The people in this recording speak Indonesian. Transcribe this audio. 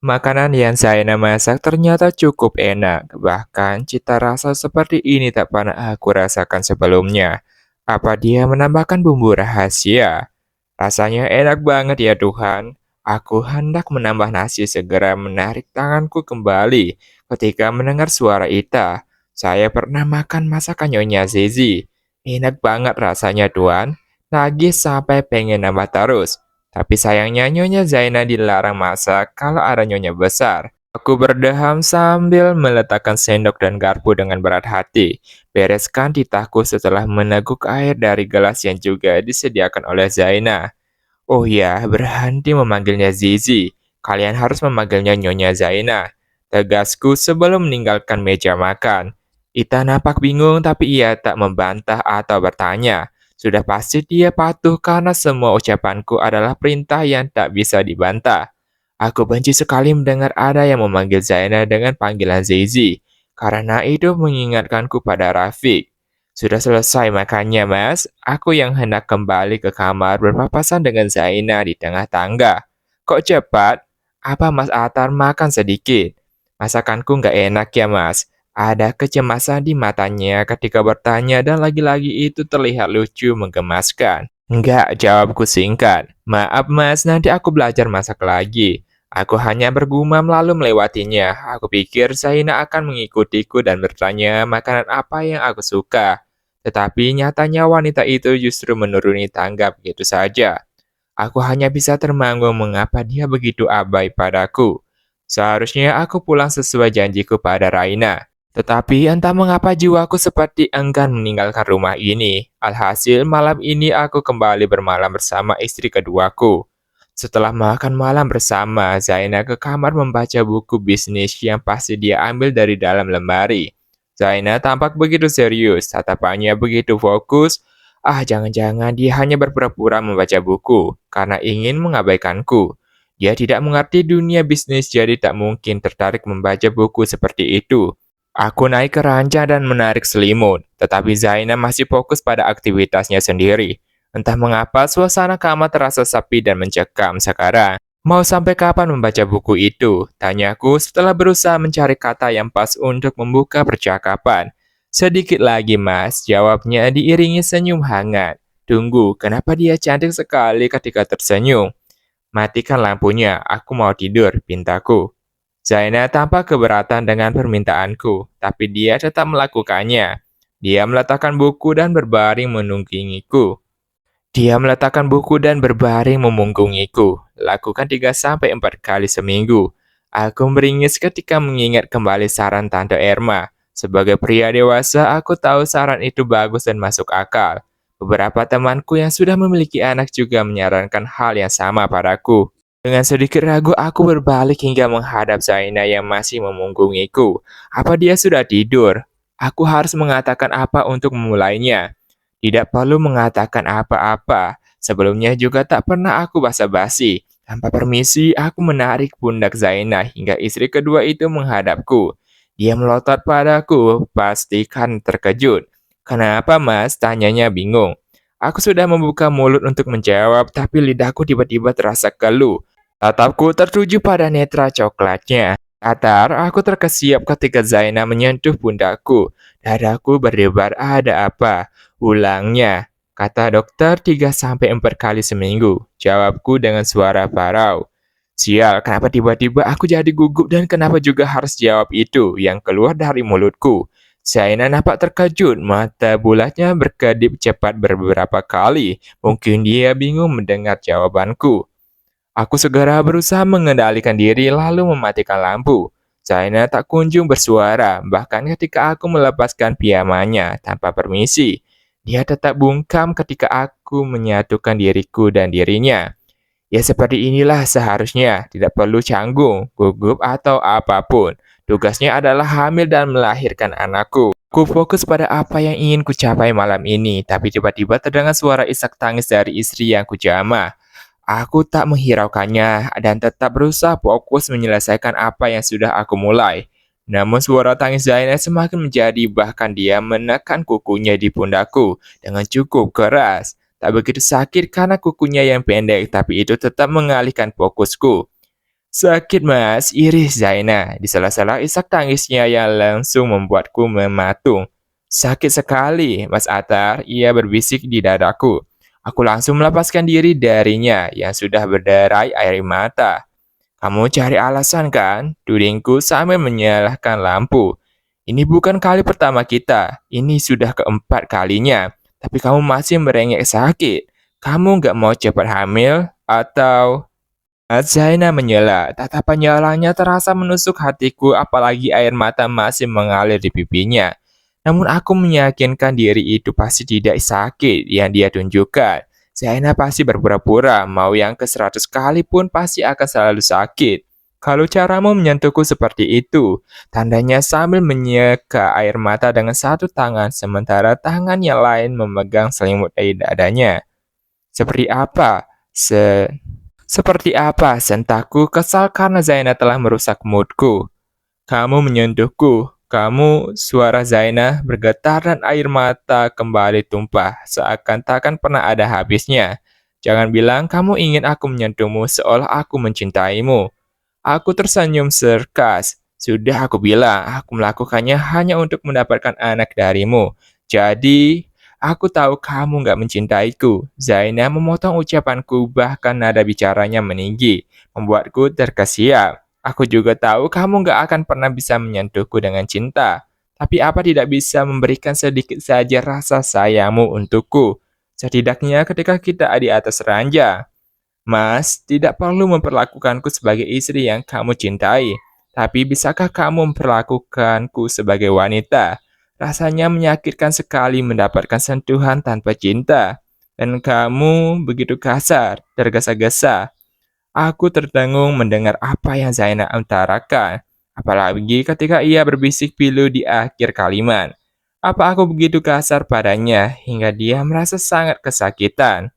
Makanan yang Zaina masak ternyata cukup enak, bahkan cita rasa seperti ini tak pernah aku rasakan sebelumnya. Apa dia menambahkan bumbu rahasia? Rasanya enak banget ya Tuhan. Aku hendak menambah nasi segera menarik tanganku kembali ketika mendengar suara Ita. Saya pernah makan masakan Nyonya Zizi. Enak banget rasanya Tuhan. Nagih sampai pengen nambah terus. Tapi sayangnya Nyonya Zaina dilarang masak kalau ada nyonya besar. Aku berdeham sambil meletakkan sendok dan garpu dengan berat hati. Bereskan titahku setelah meneguk air dari gelas yang juga disediakan oleh Zaina. Oh ya, berhenti memanggilnya Zizi. Kalian harus memanggilnya Nyonya Zaina. Tegasku sebelum meninggalkan meja makan. Ita nampak bingung tapi ia tak membantah atau bertanya. Sudah pasti dia patuh karena semua ucapanku adalah perintah yang tak bisa dibantah. Aku benci sekali mendengar ada yang memanggil Zaina dengan panggilan Zizi, karena itu mengingatkanku pada Rafiq. Sudah selesai makannya, Mas. Aku yang hendak kembali ke kamar berpapasan dengan Zaina di tengah tangga. Kok cepat? Apa Mas Atar makan sedikit? Masakanku nggak enak ya, Mas. Ada kecemasan di matanya ketika bertanya dan lagi-lagi itu terlihat lucu menggemaskan. Enggak, jawabku singkat. Maaf mas, nanti aku belajar masak lagi. Aku hanya bergumam lalu melewatinya. Aku pikir Zaina akan mengikutiku dan bertanya makanan apa yang aku suka. Tetapi nyatanya wanita itu justru menuruni tangga begitu saja. Aku hanya bisa termangu mengapa dia begitu abai padaku. Seharusnya aku pulang sesuai janjiku pada Raina. Tetapi entah mengapa jiwaku seperti enggan meninggalkan rumah ini. Alhasil malam ini aku kembali bermalam bersama istri keduaku. Setelah makan malam bersama, Zaina ke kamar membaca buku bisnis yang pasti dia ambil dari dalam lemari. Zaina tampak begitu serius, tatapannya begitu fokus. Ah, jangan-jangan dia hanya berpura-pura membaca buku karena ingin mengabaikanku. Dia tidak mengerti dunia bisnis jadi tak mungkin tertarik membaca buku seperti itu. Aku naik ke ranjang dan menarik selimut, tetapi Zaina masih fokus pada aktivitasnya sendiri. Entah mengapa suasana kamar terasa sepi dan mencekam sekarang. Mau sampai kapan membaca buku itu? Tanyaku setelah berusaha mencari kata yang pas untuk membuka percakapan. Sedikit lagi mas, jawabnya diiringi senyum hangat. Tunggu, kenapa dia cantik sekali ketika tersenyum? Matikan lampunya, aku mau tidur, pintaku. Zaina tampak keberatan dengan permintaanku, tapi dia tetap melakukannya. Dia meletakkan buku dan berbaring menunggangiku. Lakukan 3 sampai 4 kali seminggu. Aku meringis ketika mengingat kembali saran Tante Erma. Sebagai pria dewasa, aku tahu saran itu bagus dan masuk akal. Beberapa temanku yang sudah memiliki anak juga menyarankan hal yang sama padaku. Dengan sedikit ragu, aku berbalik hingga menghadap Zaina yang masih memunggungiku. Apa dia sudah tidur? Aku harus mengatakan apa untuk memulainya. Tidak perlu mengatakan apa-apa. Sebelumnya juga tak pernah aku basa-basi. Tanpa permisi, aku menarik pundak Zaina hingga istri kedua itu menghadapku. Dia melotot padaku, pastikan terkejut. Kenapa mas? Tanyanya bingung. Aku sudah membuka mulut untuk menjawab, tapi lidahku tiba-tiba terasa keluh. Tatapku tertuju pada netra coklatnya. Atar, aku terkesiap ketika Zaina menyentuh pundakku. Dadaku berdebar, ada apa? Ulangnya, kata dokter 3 sampai 4 kali seminggu. Jawabku dengan suara parau. Sial, kenapa tiba-tiba aku jadi gugup dan kenapa juga harus jawab itu yang keluar dari mulutku? Zaina nampak terkejut, mata bulatnya berkedip cepat beberapa kali. Mungkin dia bingung mendengar jawabanku. Aku segera berusaha mengendalikan diri lalu mematikan lampu. Zaina tak kunjung bersuara, bahkan ketika aku melepaskan pijamannya tanpa permisi. Dia tetap bungkam ketika aku menyatukan diriku dan dirinya. Ya seperti inilah seharusnya, tidak perlu canggung, gugup atau apapun. Tugasnya adalah hamil dan melahirkan anakku. Ku fokus pada apa yang ingin ku capai malam ini, tapi tiba-tiba terdengar suara isak tangis dari istri yang kujamah. Aku tak menghiraukannya dan tetap berusaha fokus menyelesaikan apa yang sudah aku mulai. Namun suara tangis Zainab semakin menjadi bahkan dia menekan kukunya di pundakku dengan cukup keras. Tak begitu sakit karena kukunya yang pendek tapi itu tetap mengalihkan fokusku. Sakit mas, irih Zaina. Di sela-sela isak tangisnya yang langsung membuatku mematung. Sakit sekali, Mas Atar, ia berbisik di dadaku. Aku langsung melepaskan diri darinya yang sudah berderai air mata. Kamu cari alasan kan? Tudingku sambil menyalakan lampu. Ini bukan kali pertama kita, ini sudah keempat kalinya. Tapi kamu masih merengek sakit. Kamu nggak mau cepat hamil? Atau... Zaina menyela, tatapan nyalanya terasa menusuk hatiku apalagi air mata masih mengalir di pipinya. Namun aku meyakinkan diri itu pasti tidak sakit yang dia tunjukkan. Zaina pasti berpura-pura, mau yang ke 100 kali pun pasti akan selalu sakit. Kalau caramu menyentuhku seperti itu, tandanya sambil menyeka air mata dengan satu tangan, sementara tangan yang lain memegang selimut di dadanya. Seperti apa? Seperti apa? Sentakku kesal karena Zaina telah merusak moodku. Kamu menyentuhku. Kamu, suara Zaina bergetar dan air mata kembali tumpah, seakan takkan pernah ada habisnya. Jangan bilang kamu ingin aku menyentuhmu seolah aku mencintaimu. Aku tersenyum serkas. Sudah aku bilang, aku melakukannya hanya untuk mendapatkan anak darimu. Jadi, aku tahu kamu nggak mencintaiku. Zaina memotong ucapanku, bahkan nada bicaranya meninggi, membuatku terkesiap. Aku juga tahu kamu nggak akan pernah bisa menyentuhku dengan cinta. Tapi apa tidak bisa memberikan sedikit saja rasa sayangmu untukku? Setidaknya ketika kita di atas ranjang. Mas, tidak perlu memperlakukanku sebagai istri yang kamu cintai, tapi bisakah kamu memperlakukanku sebagai wanita? Rasanya menyakitkan sekali mendapatkan sentuhan tanpa cinta. Dan kamu begitu kasar, tergesa-gesa. Aku terdengung mendengar apa yang Zainab utarakan, apalagi ketika ia berbisik pilu di akhir kalimat. Apa aku begitu kasar padanya hingga dia merasa sangat kesakitan?